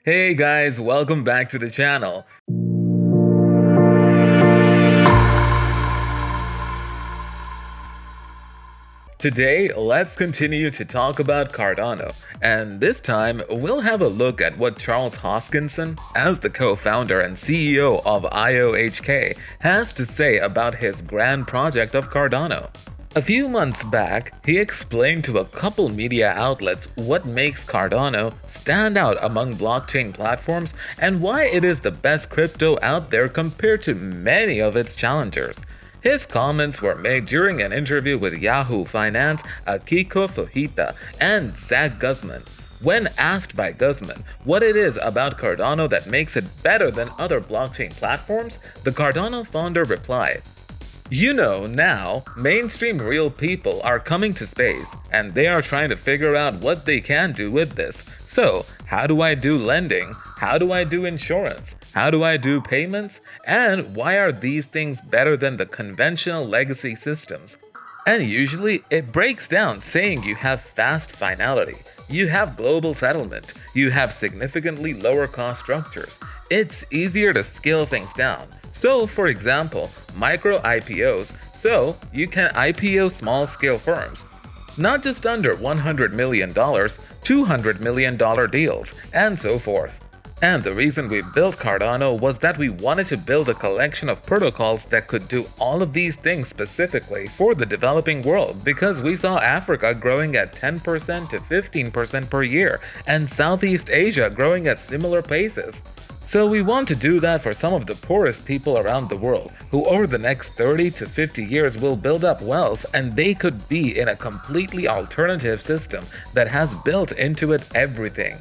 Hey guys, welcome back to the channel. Today, let's continue to talk about Cardano, and this time we'll have a look at what Charles Hoskinson, as the co-founder and CEO of IOHK, has to say about his grand project of Cardano. A few months back, he explained to a couple media outlets what makes Cardano stand out among blockchain platforms and why it is the best crypto out there compared to many of its challengers. His comments were made during an interview with Yahoo Finance, Akiko, Fujita, and Zack Guzman. When asked by Guzman what it is about Cardano that makes it better than other blockchain platforms, the Cardano founder replied, now, mainstream real people are coming to space, and they are trying to figure out what they can do with this. So, how do I do lending? How do I do insurance? How do I do payments? And why are these things better than the conventional legacy systems? And usually, it breaks down saying you have fast finality, you have global settlement, you have significantly lower cost structures. It's easier to scale things down. So, for example, micro IPOs, so you can IPO small-scale firms. Not just under $100 million, $200 million deals, and so forth. And the reason we built Cardano was that we wanted to build a collection of protocols that could do all of these things specifically for the developing world, because we saw Africa growing at 10% to 15% per year, and Southeast Asia growing at similar paces. So we want to do that for some of the poorest people around the world, who over the next 30 to 50 years will build up wealth, and they could be in a completely alternative system that has built into it everything.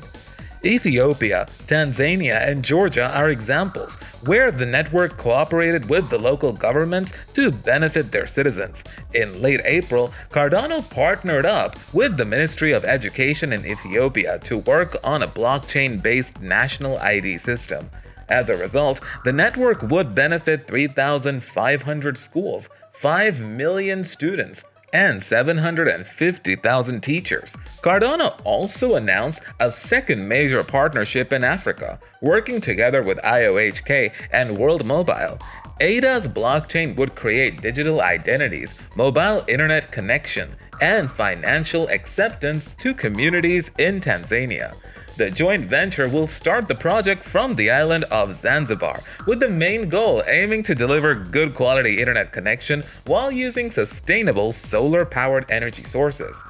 Ethiopia, Tanzania, and Georgia are examples where the network cooperated with the local governments to benefit their citizens. In late April, Cardano partnered up with the Ministry of Education in Ethiopia to work on a blockchain-based national ID system. As a result, the network would benefit 3,500 schools, 5 million students, and 750,000 teachers. Cardano also announced a second major partnership in Africa, working together with IOHK and World Mobile. ADA's blockchain would create digital identities, mobile internet connection, and financial acceptance to communities in Tanzania. The joint venture will start the project from the island of Zanzibar, with the main goal aiming to deliver good quality internet connection while using sustainable solar-powered energy sources.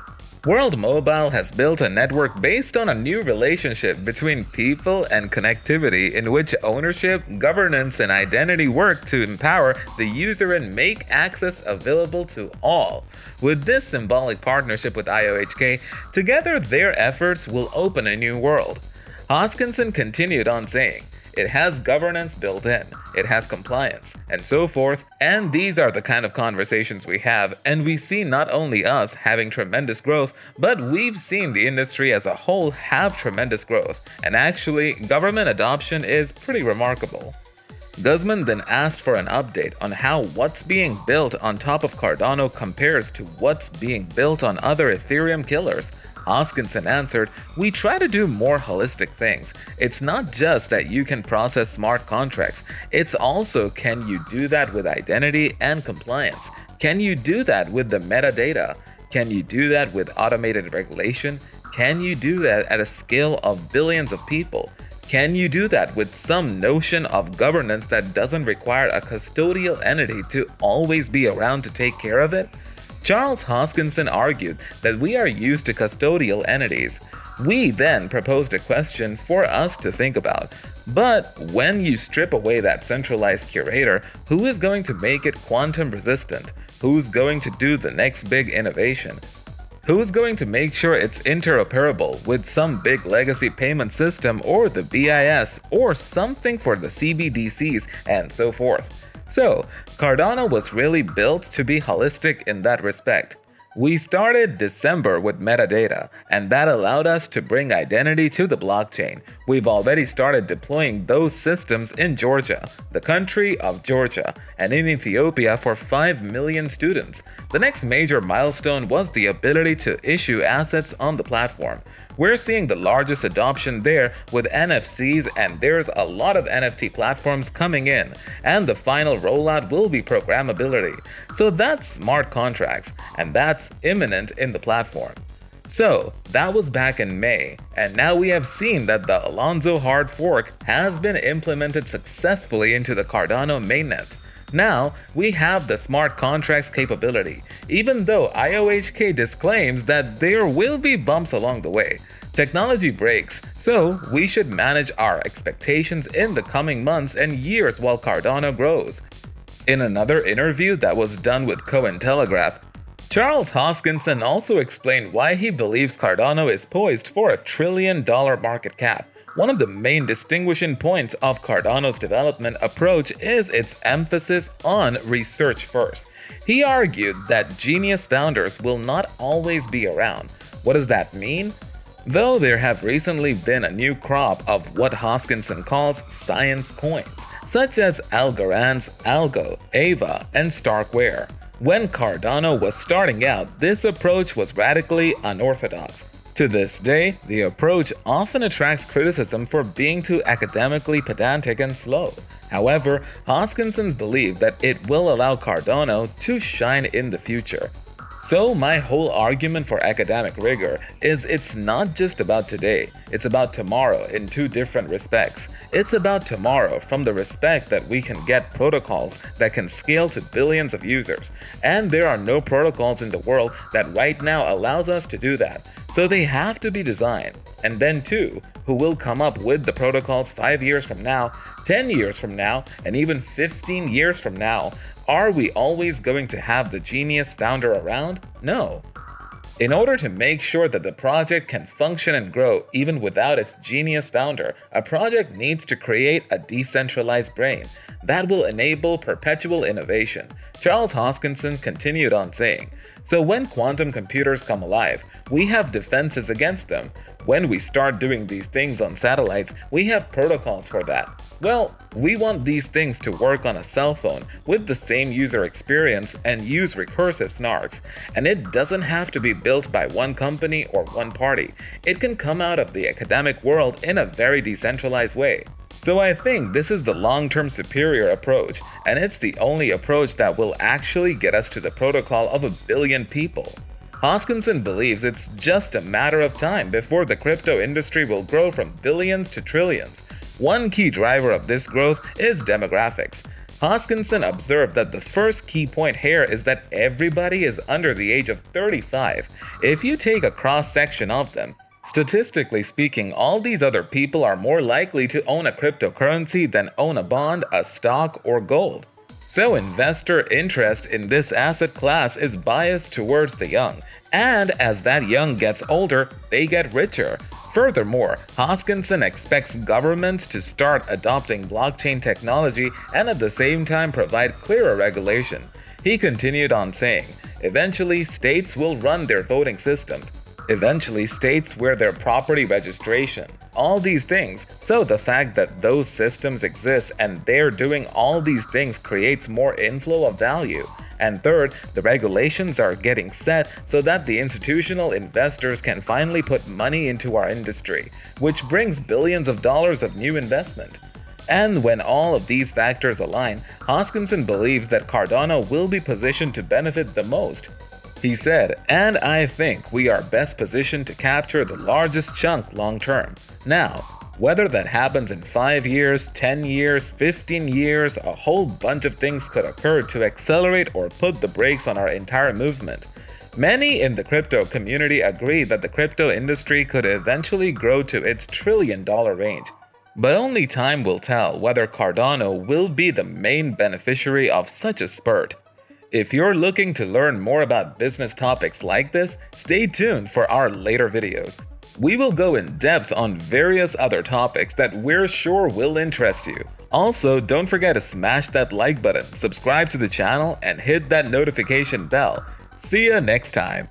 World Mobile has built a network based on a new relationship between people and connectivity, in which ownership, governance, and identity work to empower the user and make access available to all. With this symbolic partnership with IOHK, together their efforts will open a new world. Hoskinson continued on saying, "It has governance built in, it has compliance, and so forth, and these are the kind of conversations we have, and we see not only us having tremendous growth, but we've seen the industry as a whole have tremendous growth, and actually, government adoption is pretty remarkable." Guzman then asked for an update on how what's being built on top of Cardano compares to what's being built on other Ethereum killers. Hoskinson answered, "We try to do more holistic things. It's not just that you can process smart contracts, it's also can you do that with identity and compliance? Can you do that with the metadata? Can you do that with automated regulation? Can you do that at a scale of billions of people? Can you do that with some notion of governance that doesn't require a custodial entity to always be around to take care of it?" Charles Hoskinson argued that we are used to custodial entities. We then proposed a question for us to think about. But when you strip away that centralized curator, who is going to make it quantum resistant? Who's going to do the next big innovation? Who's going to make sure it's interoperable with some big legacy payment system or the BIS or something for the CBDCs and so forth? So, Cardano was really built to be holistic in that respect. We started December with metadata, and that allowed us to bring identity to the blockchain. We've already started deploying those systems in Georgia, the country of Georgia, and in Ethiopia for 5 million students. The next major milestone was the ability to issue assets on the platform. We're seeing the largest adoption there with NFCs, and there's a lot of NFT platforms coming in, and the final rollout will be programmability. So that's smart contracts, and that's imminent in the platform. So that was back in May, and now we have seen that the Alonzo hard fork has been implemented successfully into the Cardano mainnet. Now, we have the smart contracts capability, even though IOHK disclaims that there will be bumps along the way. Technology breaks, so we should manage our expectations in the coming months and years while Cardano grows. In another interview that was done with Cointelegraph, Charles Hoskinson also explained why he believes Cardano is poised for a $1 trillion market cap. One of the main distinguishing points of Cardano's development approach is its emphasis on research first. He argued that genius founders will not always be around. What does that mean? Though there have recently been a new crop of what Hoskinson calls science coins, such as Algorand's Algo, Ava, and Starkware. When Cardano was starting out, this approach was radically unorthodox. To this day, the approach often attracts criticism for being too academically pedantic and slow. However, Hoskinson believes that it will allow Cardano to shine in the future. So my whole argument for academic rigor is it's not just about today, it's about tomorrow in two different respects. It's about tomorrow from the respect that we can get protocols that can scale to billions of users, and there are no protocols in the world that right now allows us to do that. So they have to be designed. And then two, who will come up with the protocols 5 years from now, 10 years from now, and even 15 years from now. Are we always going to have the genius founder around? No. In order to make sure that the project can function and grow even without its genius founder, a project needs to create a decentralized brain that will enable perpetual innovation. Charles Hoskinson continued on saying, "So when quantum computers come alive, we have defenses against them. When we start doing these things on satellites, we have protocols for that. Well, we want these things to work on a cell phone with the same user experience and use recursive snarks. And it doesn't have to be built by one company or one party. It can come out of the academic world in a very decentralized way." So I think this is the long-term superior approach, and it's the only approach that will actually get us to the protocol of 1 billion people. Hoskinson believes it's just a matter of time before the crypto industry will grow from billions to trillions. One key driver of this growth is demographics. Hoskinson observed that the first key point here is that everybody is under the age of 35. If you take a cross-section of them, statistically speaking, all these other people are more likely to own a cryptocurrency than own a bond, a stock, or gold. So investor interest in this asset class is biased towards the young, and as that young gets older, they get richer. Furthermore, Hoskinson expects governments to start adopting blockchain technology and at the same time provide clearer regulation. He continued on saying, "Eventually, states will run their voting systems. Eventually, states wear their property registration. All these things. So the fact that those systems exist and they're doing all these things creates more inflow of value. And third, the regulations are getting set so that the institutional investors can finally put money into our industry, which brings billions of dollars of new investment." And when all of these factors align, Hoskinson believes that Cardano will be positioned to benefit the most. He said, "And I think we are best positioned to capture the largest chunk long term. Now, whether that happens in 5 years, 10 years, 15 years, a whole bunch of things could occur to accelerate or put the brakes on our entire movement." Many in the crypto community agree that the crypto industry could eventually grow to its $1 trillion range. But only time will tell whether Cardano will be the main beneficiary of such a spurt. If you're looking to learn more about business topics like this, stay tuned for our later videos. We will go in depth on various other topics that we're sure will interest you. Also, don't forget to smash that like button, subscribe to the channel, and hit that notification bell. See ya next time.